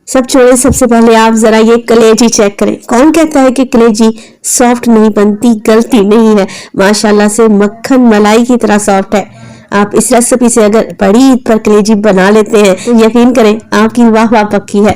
सब छोड़े, सबसे पहले आप जरा ये कलेजी चेक करें। कौन कहता है कि कलेजी सॉफ्ट नहीं बनती? गलती नहीं है, माशाल्लाह से मक्खन मलाई की तरह सॉफ्ट है। आप इस रेसिपी से अगर बड़ी ईद पर कलेजी बना लेते हैं तो यकीन करें आपकी वाह वाह पक्की है।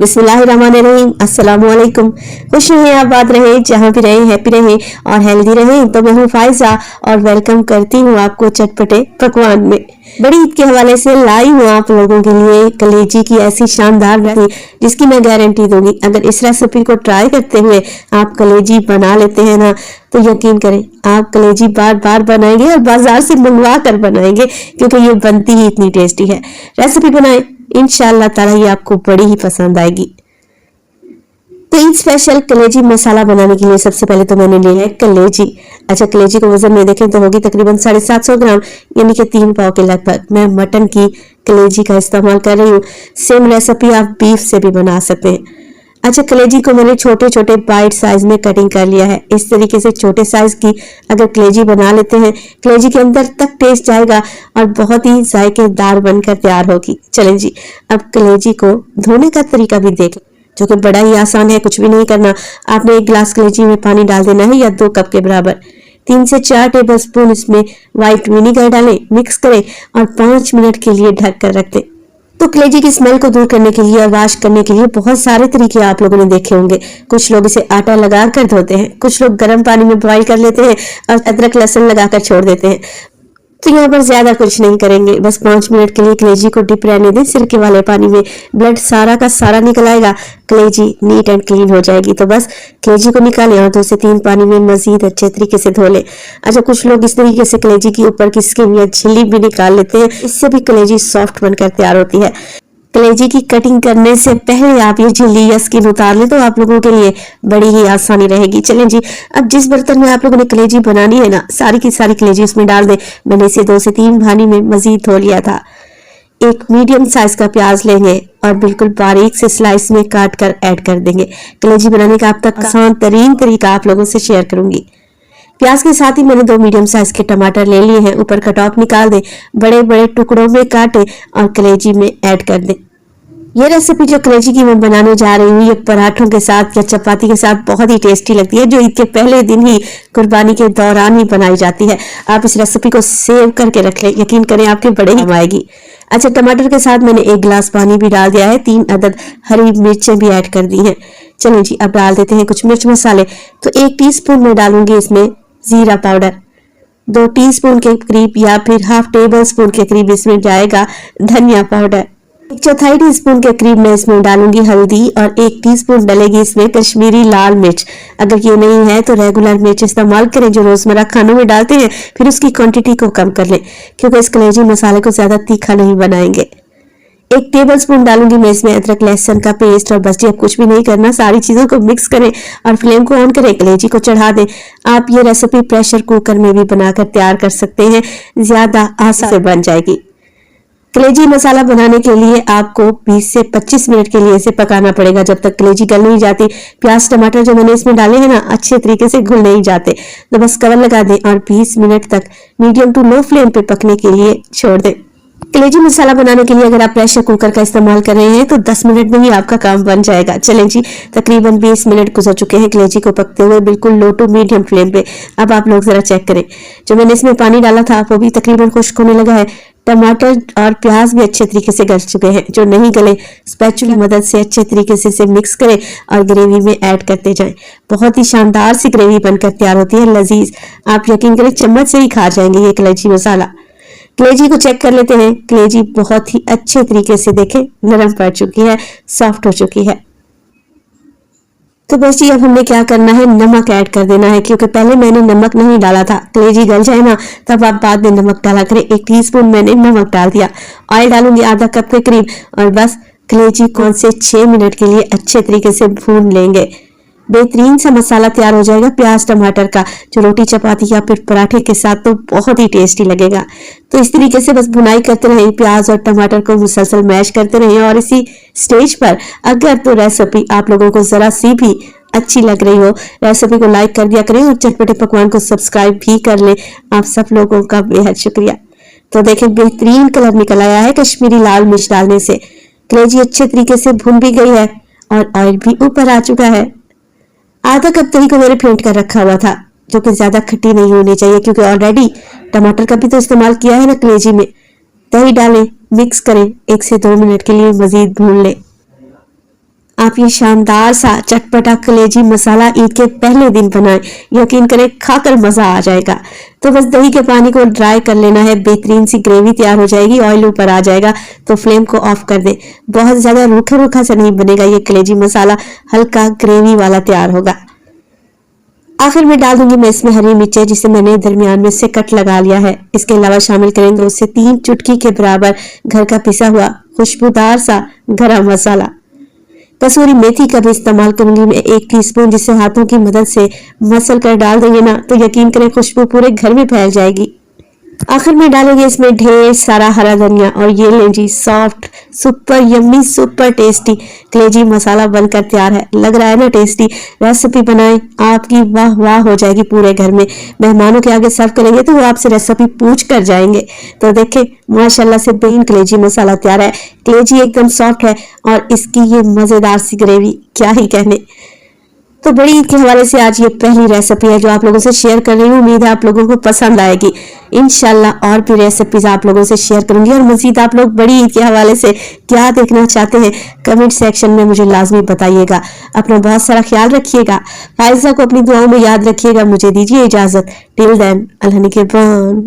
बिस्मिल्लाहिर्रहमानिर्रहीम, अस्सलाम वालेकुम। खुश रहें, आबाद रहें, जहाँ भी रहें हैप्पी रहें और हेल्दी रहें। तो मैं हूँ फायजा और वेलकम करती हूँ आपको चटपटे पकवान में। बड़ी ईद के हवाले से लाई हूँ आप लोगों के लिए कलेजी की ऐसी शानदार रेसिपी जिसकी मैं गारंटी दूंगी अगर इस रेसिपी को ट्राई करते हुए आप कलेजी बना लेते हैं ना तो यकीन करें आप कलेजी बार बार बनाएंगे और बाजार से मंगवा कर बनाएंगे, क्योंकि ये बनती ही इतनी टेस्टी है। रेसिपी बनाएं, इंशाल्लाह ताला ये आपको बड़ी ही पसंद आएगी। तो ईद स्पेशल कलेजी मसाला बनाने के लिए सबसे पहले तो मैंने लिया है कलेजी। अच्छा, कलेजी को वजन में देखें तो होगी तकरीबन 750 ग्राम, यानी कि 3 पाव के लगभग। मैं मटन की कलेजी का इस्तेमाल कर रही हूँ। सेम रेसिपी आप बीफ से भी बना सकते हैं। अच्छा, कलेजी को मैंने छोटे छोटे बाइट साइज में कटिंग कर लिया है। इस तरीके से छोटे साइज की अगर कलेजी बना लेते हैं, कलेजी के अंदर तक टेस्ट जाएगा और बहुत ही जायकेदार बनकर तैयार होगी। चलें जी, अब कलेजी को धोने का तरीका भी देख, जो कि बड़ा ही आसान है। कुछ भी नहीं करना, आपने 1 गिलास कलेजी में पानी डाल देना है या 2 कप के बराबर। 3 से 4 टेबल स्पून इसमें व्हाइट विनीगर डालें, मिक्स करें और 5 मिनट के लिए ढक कर रख दें। तो कलेजी की स्मेल को दूर करने के लिए, वॉश करने के लिए बहुत सारे तरीके आप लोगों ने देखे होंगे। कुछ लोग इसे आटा लगाकर धोते हैं, कुछ लोग गर्म पानी में बॉईल कर लेते हैं और अदरक लहसुन लगाकर छोड़ देते हैं। तो यहाँ पर ज्यादा कुछ नहीं करेंगे, बस 5 मिनट के लिए कलेजी को डिप रहने दें सिरके वाले पानी में। ब्लड सारा का सारा निकल आएगा, कलेजी नीट एंड क्लीन हो जाएगी। तो बस कलेजी को निकालें और 2 से 3 पानी में मजीद अच्छे तरीके से धो लें। अच्छा, कुछ लोग इस तरीके से कलेजी की ऊपर की स्किन या झिल्ली भी निकाल लेते हैं, इससे भी कलेजी सॉफ्ट बनकर तैयार होती है। कलेजी की कटिंग करने से पहले आप ये झिल्ली या स्किन उतार लें तो आप लोगों के लिए बड़ी ही आसानी रहेगी। चलें जी, अब जिस बर्तन में आप लोगों ने कलेजी बनानी है ना, सारी की सारी कलेजी उसमें डाल दें। मैंने इसे 2 से 3 पानी में मजीद धो लिया था। एक मीडियम साइज का प्याज लेंगे और बिल्कुल बारीक से स्लाइस में काट कर ऐड कर देंगे। कलेजी बनाने का अब तक आसान तरीन तरीका आप लोगों से शेयर करूंगी। प्याज के साथ ही मैंने 2 मीडियम साइज के टमाटर ले लिए हैं। ऊपर का टॉप निकाल दें, बड़े बड़े टुकड़ों में काटें और कलेजी में ऐड कर दें। ये रेसिपी जो कलेजी की मैं बनाने जा रही हूँ, ये पराठों के साथ या चपाती के साथ बहुत ही टेस्टी लगती है, जो ईद के पहले दिन ही कुर्बानी के दौरान ही बनाई जाती है। आप इस रेसिपी को सेव करके रख लें, यकीन करें आपके बड़े ही आएगी। अच्छा, टमाटर के साथ मैंने 1 गिलास पानी भी डाल दिया है। 3 अदद हरी मिर्चें भी ऐड कर दी हैं। चलिए जी, अब डाल देते हैं कुछ मिर्च मसाले। तो 1 टीस्पून में डालूंगी इसमें जीरा पाउडर, 2 टीस्पून के करीब या फिर हाफ टेबल स्पून के करीब इसमें जाएगा धनिया पाउडर। 1/4 टीस्पून के करीब मैं इसमें डालूंगी हल्दी और 1 टीस्पून डलेगी इसमें कश्मीरी लाल मिर्च। अगर ये नहीं है तो रेगुलर मिर्च इस्तेमाल करें जो रोजमर्रा खानों में डालते हैं, फिर उसकी क्वांटिटी को कम कर लें, क्योंकि इस कलेजी मसाले को ज्यादा तीखा नहीं बनाएंगे। 1 टेबल स्पून डालूंगी मैं इसमें अदरक लहसुन का पेस्ट और बस जी, अब कुछ भी नहीं करना, सारी चीजों को मिक्स करें और फ्लेम को ऑन करें, कलेजी को चढ़ा दें। आप ये रेसिपी प्रेशर कुकर में भी बनाकर तैयार कर सकते हैं, ज्यादा आसान से बन जाएगी। कलेजी मसाला बनाने के लिए आपको 20 से 25 मिनट के लिए इसे पकाना पड़ेगा, जब तक कलेजी गल नहीं जाती। प्याज टमाटर जो मैंने इसमें डाले हैं ना, अच्छे तरीके से घुल नहीं जाते। तो बस कवर लगा दें और 20 मिनट तक मीडियम टू लो फ्लेम पे पकने के लिए छोड़ दें। कलेजी मसाला बनाने के लिए अगर आप प्रेशर कुकर का इस्तेमाल कर रहे हैं तो 10 मिनट में ही आपका काम बन जाएगा। चलें जी, तकरीबन 20 मिनट गुजर चुके हैं कलेजी को पकते हुए, बिल्कुल लो टू मीडियम फ्लेम पे। अब आप लोग जरा चेक करें, जो मैंने इसमें पानी डाला था वो भी तकरीबन खुश्क होने लगा है। टमाटर और प्याज भी अच्छे तरीके से गल चुके हैं। जो नहीं गले, स्पैचुला की मदद से अच्छे तरीके से इसे मिक्स करें और ग्रेवी में ऐड करते जाएं। बहुत ही शानदार सी ग्रेवी बनकर तैयार होती है, लजीज। आप यकीन करें चम्मच से ही खा जाएंगे ये कलेजी मसाला। कलेजी को चेक कर लेते हैं। कलेजी बहुत ही अच्छे तरीके से देखें नरम पड़ चुकी है, सॉफ्ट हो चुकी है। तो बस जी, अब हमने क्या करना है, नमक ऐड कर देना है, क्योंकि पहले मैंने नमक नहीं डाला था। कलेजी गल जाए ना तब आप बाद में नमक डाला करें। 1 टीस्पून मैंने नमक डाल दिया। ऑयल डालूंगी आधा कप के करीब और बस कलेजी को 5 से 6 मिनट के लिए अच्छे तरीके से भून लेंगे। बेहतरीन सा मसाला तैयार हो जाएगा प्याज टमाटर का, जो रोटी चपाती या फिर पराठे के साथ तो बहुत ही टेस्टी लगेगा। तो इस तरीके से बस भुनाई करते रहें, प्याज और टमाटर को मुसलसल मैश करते रहें। और इसी स्टेज पर अगर तो रेसिपी आप लोगों को जरा सी भी अच्छी लग रही हो, रेसिपी को लाइक कर दिया करें और चटपटे पकवान को सब्सक्राइब भी कर लें। आप सब लोगों का बेहद शुक्रिया। तो देखें बेहतरीन कलर निकल आया है कश्मीरी लाल मिर्च डालने से। कलेजी अच्छे तरीके से भुन भी गई है और ऑयल भी ऊपर आ चुका है। आधा कप दही को मैंने फेंट कर रखा हुआ था, जो कि ज्यादा खट्टी नहीं होनी चाहिए क्योंकि ऑलरेडी टमाटर का भी तो इस्तेमाल किया है ना कलेजी में। दही डालें, मिक्स करें, 1 से 2 मिनट के लिए मजीद भून लें। आप ये शानदार सा चटपटा कलेजी मसाला ईद के पहले दिन बनाएं, यकीन करें खाकर मजा आ जाएगा। तो बस दही के पानी को ड्राई कर लेना है, बेहतरीन सी ग्रेवी तैयार हो जाएगी, ऑयल ऊपर आ जाएगा तो फ्लेम को ऑफ कर दे। बहुत ज्यादा रूखा रूखा सा नहीं बनेगा ये कलेजी मसाला, हल्का ग्रेवी वाला तैयार होगा। आखिर में डाल दूंगी मैं इसमें हरी मिर्चें, जिसे मैंने दरमियान में से कट लगा लिया है। इसके अलावा शामिल करें 2 से 3 चुटकी के बराबर घर का पिसा हुआ खुशबूदार सा गरम मसाला। कसूरी मेथी का भी इस्तेमाल करूंगी मैं 1 टीस्पून, जिसे हाथों की मदद से मसल कर डाल देंगे ना तो यकीन करें खुशबू पूरे घर में फैल जाएगी। आखिर में डालेंगे इसमें ढेर सारा हरा धनिया और ये लें जी soft super yummy super tasty कलेजी मसाला बनकर तैयार है। लग रहा है ना टेस्टी? रेसिपी बनाएं, आपकी वाह वाह हो जाएगी पूरे घर में। मेहमानों के आगे सर्व करेंगे तो वो आपसे रेसिपी पूछ कर जाएंगे। तो देखें माशाल्लाह से बेहतरीन कलेजी मसाला तैयार है। कलेजी एकदम सॉफ्ट है और इसकी ये मजेदार सी ग्रेवी क्या ही कहने। तो बड़ी ईद के हवाले से आज ये पहली रेसिपी है जो आप लोगों से शेयर कर रही हूँ। उम्मीद है आप लोगों को पसंद आएगी। इंशाल्लाह और भी रेसिपीज आप लोगों से शेयर करूंगी और मजीद आप लोग बड़ी ईद के हवाले से क्या देखना चाहते हैं कमेंट सेक्शन में मुझे लाजमी बताइएगा। अपना बहुत सारा ख्याल रखिएगा। फायजा को अपनी दुआओं में याद रखिएगा। मुझे दीजिए इजाजत। टिल देन अल्लाह निगहबान।